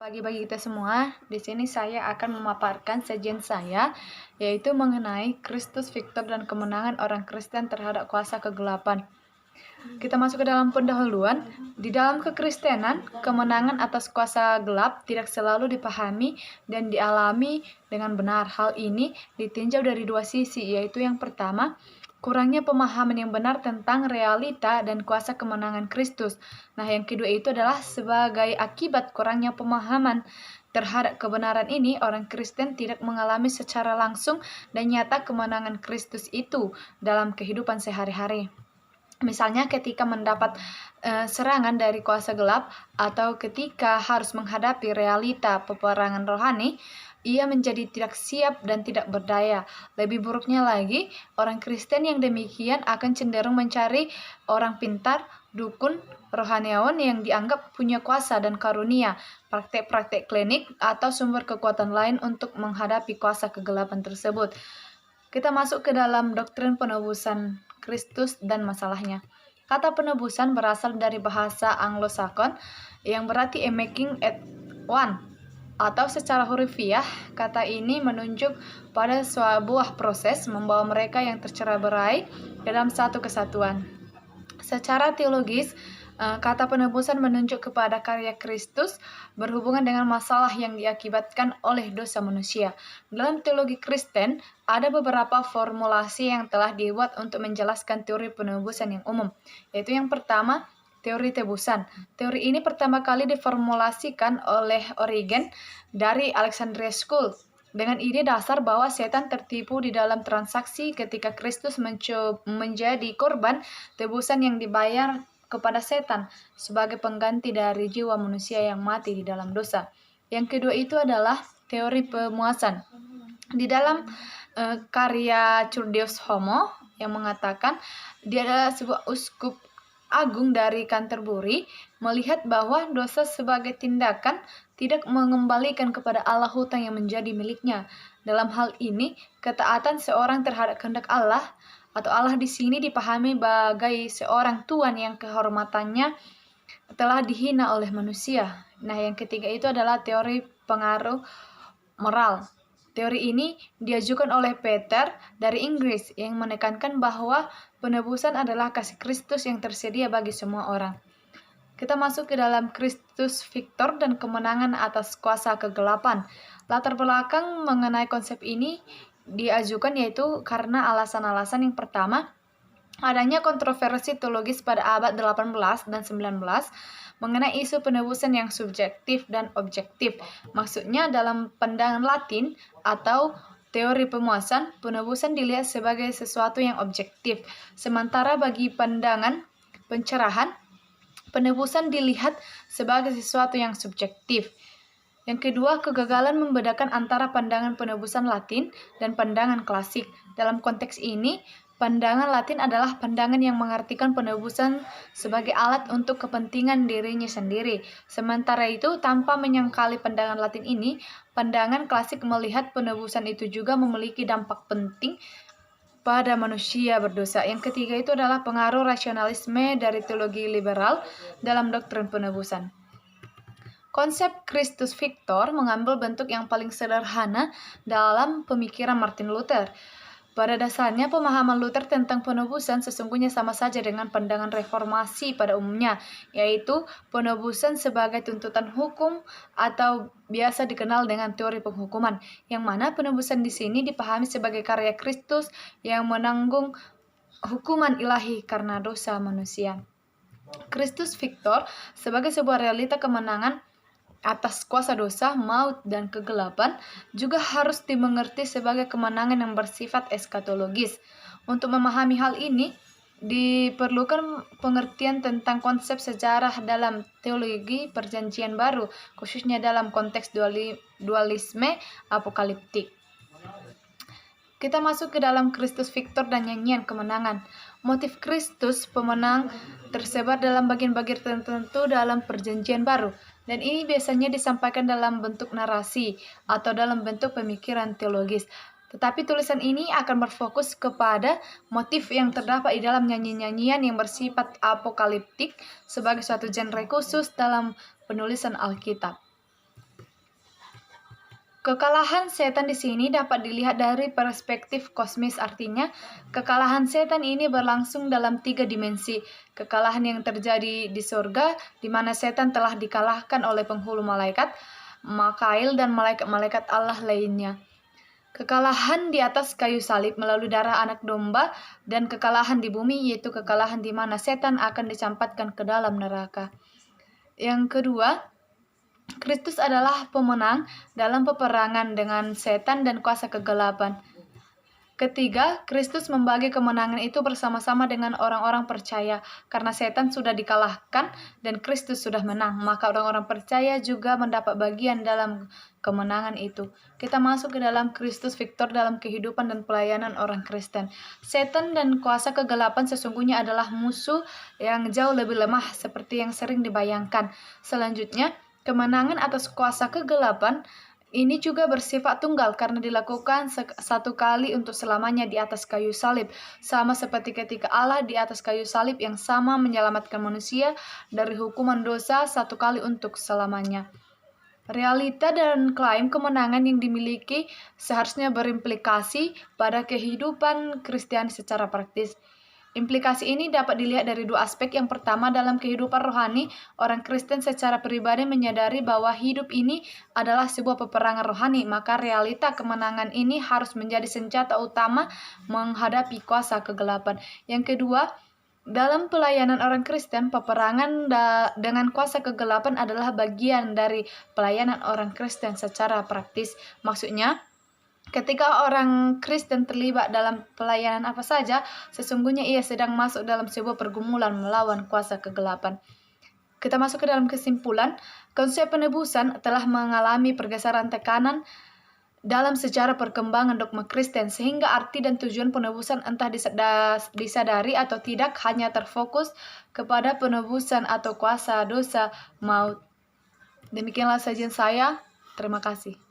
Bagi-bagi kita semua, di sini saya akan memaparkan sajian saya, yaitu mengenai Kristus Victor dan kemenangan orang Kristen terhadap kuasa kegelapan. Kita masuk ke dalam pendahuluan. Di dalam kekristenan, kemenangan atas kuasa gelap tidak selalu dipahami dan dialami dengan benar. Hal ini ditinjau dari dua sisi, yaitu yang pertama, kurangnya pemahaman yang benar tentang realita dan kuasa kemenangan Kristus. Nah, yang kedua itu adalah sebagai akibat kurangnya pemahaman terhadap kebenaran ini, orang Kristen tidak mengalami secara langsung dan nyata kemenangan Kristus itu dalam kehidupan sehari-hari. Misalnya ketika mendapat serangan dari kuasa gelap atau ketika harus menghadapi realita peperangan rohani, ia menjadi tidak siap dan tidak berdaya. Lebih buruknya lagi, orang Kristen yang demikian akan cenderung mencari orang pintar, dukun, rohaniawan yang dianggap punya kuasa dan karunia, praktek-praktek klinik, atau sumber kekuatan lain untuk menghadapi kuasa kegelapan tersebut. Kita masuk ke dalam doktrin penebusan Kristus dan masalahnya. Kata penebusan berasal dari bahasa Anglo-Saxon yang berarti a making at one, atau secara hurufiah, kata ini menunjuk pada sebuah proses membawa mereka yang tercerai-berai dalam satu kesatuan. Secara teologis, kata penebusan menunjuk kepada karya Kristus berhubungan dengan masalah yang diakibatkan oleh dosa manusia. Dalam teologi Kristen, ada beberapa formulasi yang telah dibuat untuk menjelaskan teori penebusan yang umum, yaitu yang pertama, teori tebusan. Teori ini pertama kali diformulasikan oleh Origen dari Alexandria School dengan ide dasar bahwa setan tertipu di dalam transaksi ketika Kristus menjadi korban tebusan yang dibayar kepada setan sebagai pengganti dari jiwa manusia yang mati di dalam dosa. Yang kedua itu adalah teori pemuasan. Di dalam karya Cur Deus Homo yang mengatakan dia adalah sebuah uskup agung dari Canterbury melihat bahwa dosa sebagai tindakan tidak mengembalikan kepada Allah hutang yang menjadi miliknya. Dalam hal ini, ketaatan seorang terhadap kehendak Allah atau Allah di sini dipahami sebagai seorang Tuhan yang kehormatannya telah dihina oleh manusia. Nah, yang ketiga itu adalah teori pengaruh moral. Teori ini diajukan oleh Peter dari Inggris yang menekankan bahwa penebusan adalah kasih Kristus yang tersedia bagi semua orang. Kita masuk ke dalam Kristus Victor dan kemenangan atas kuasa kegelapan. Latar belakang mengenai konsep ini diajukan yaitu karena alasan-alasan yang pertama, adanya kontroversi teologis pada abad 18 dan 19 mengenai isu penebusan yang subjektif dan objektif. Maksudnya dalam pandangan Latin atau teori pemuasan, penebusan dilihat sebagai sesuatu yang objektif. Sementara bagi pandangan pencerahan, penebusan dilihat sebagai sesuatu yang subjektif. Yang kedua, kegagalan membedakan antara pandangan penebusan Latin dan pandangan klasik. Dalam konteks ini, pandangan Latin adalah pandangan yang mengartikan penebusan sebagai alat untuk kepentingan dirinya sendiri. Sementara itu, tanpa menyangkali pandangan Latin ini, pandangan klasik melihat penebusan itu juga memiliki dampak penting pada manusia berdosa. Yang ketiga itu adalah pengaruh rasionalisme dari teologi liberal dalam doktrin penebusan. Konsep Kristus Victor mengambil bentuk yang paling sederhana dalam pemikiran Martin Luther. Pada dasarnya, pemahaman Luther tentang penebusan sesungguhnya sama saja dengan pandangan reformasi pada umumnya, yaitu penebusan sebagai tuntutan hukum atau biasa dikenal dengan teori penghukuman, yang mana penebusan di sini dipahami sebagai karya Kristus yang menanggung hukuman ilahi karena dosa manusia. Kristus Victor sebagai sebuah realita kemenangan atas kuasa dosa, maut, dan kegelapan juga harus dimengerti sebagai kemenangan yang bersifat eskatologis. Untuk memahami hal ini, diperlukan pengertian tentang konsep sejarah dalam teologi perjanjian baru, khususnya dalam konteks dualisme apokaliptik. Kita masuk ke dalam Kristus Victor dan nyanyian kemenangan. Motif Kristus pemenang tersebar dalam bagian-bagian tertentu dalam perjanjian baru, dan ini biasanya disampaikan dalam bentuk narasi atau dalam bentuk pemikiran teologis. Tetapi tulisan ini akan berfokus kepada motif yang terdapat di dalam nyanyian-nyanyian yang bersifat apokaliptik sebagai suatu genre khusus dalam penulisan Alkitab. Kekalahan setan di sini dapat dilihat dari perspektif kosmis, artinya kekalahan setan ini berlangsung dalam 3 dimensi. Kekalahan yang terjadi di surga, di mana setan telah dikalahkan oleh penghulu malaikat, Mikail dan malaikat-malaikat Allah lainnya. Kekalahan di atas kayu salib melalui darah anak domba, dan kekalahan di bumi, yaitu kekalahan di mana setan akan dicampakkan ke dalam neraka. Yang kedua, Kristus adalah pemenang dalam peperangan dengan setan dan kuasa kegelapan. Ketiga, Kristus membagi kemenangan itu bersama-sama dengan orang-orang percaya. Karena setan sudah dikalahkan dan Kristus sudah menang, maka orang-orang percaya juga mendapat bagian dalam kemenangan itu. Kita masuk ke dalam Kristus Victor dalam kehidupan dan pelayanan orang Kristen. Setan dan kuasa kegelapan sesungguhnya adalah musuh yang jauh lebih lemah seperti yang sering dibayangkan. Selanjutnya, kemenangan atas kuasa kegelapan ini juga bersifat tunggal karena dilakukan satu kali untuk selamanya di atas kayu salib. Sama seperti ketika Allah di atas kayu salib yang sama menyelamatkan manusia dari hukuman dosa satu kali untuk selamanya. Realita dan klaim kemenangan yang dimiliki seharusnya berimplikasi pada kehidupan Kristiani secara praktis. Implikasi ini dapat dilihat dari 2 aspek. Yang pertama, dalam kehidupan rohani, orang Kristen secara pribadi menyadari bahwa hidup ini adalah sebuah peperangan rohani, maka realita kemenangan ini harus menjadi senjata utama menghadapi kuasa kegelapan. Yang kedua, dalam pelayanan orang Kristen, peperangan dengan kuasa kegelapan adalah bagian dari pelayanan orang Kristen secara praktis. Maksudnya, ketika orang Kristen terlibat dalam pelayanan apa saja, sesungguhnya ia sedang masuk dalam sebuah pergumulan melawan kuasa kegelapan. Kita masuk ke dalam kesimpulan, konsep penebusan telah mengalami pergeseran tekanan dalam sejarah perkembangan dogma Kristen, sehingga arti dan tujuan penebusan entah disadari atau tidak hanya terfokus kepada penebusan atau kuasa dosa maut. Demikianlah sajian saya. Terima kasih.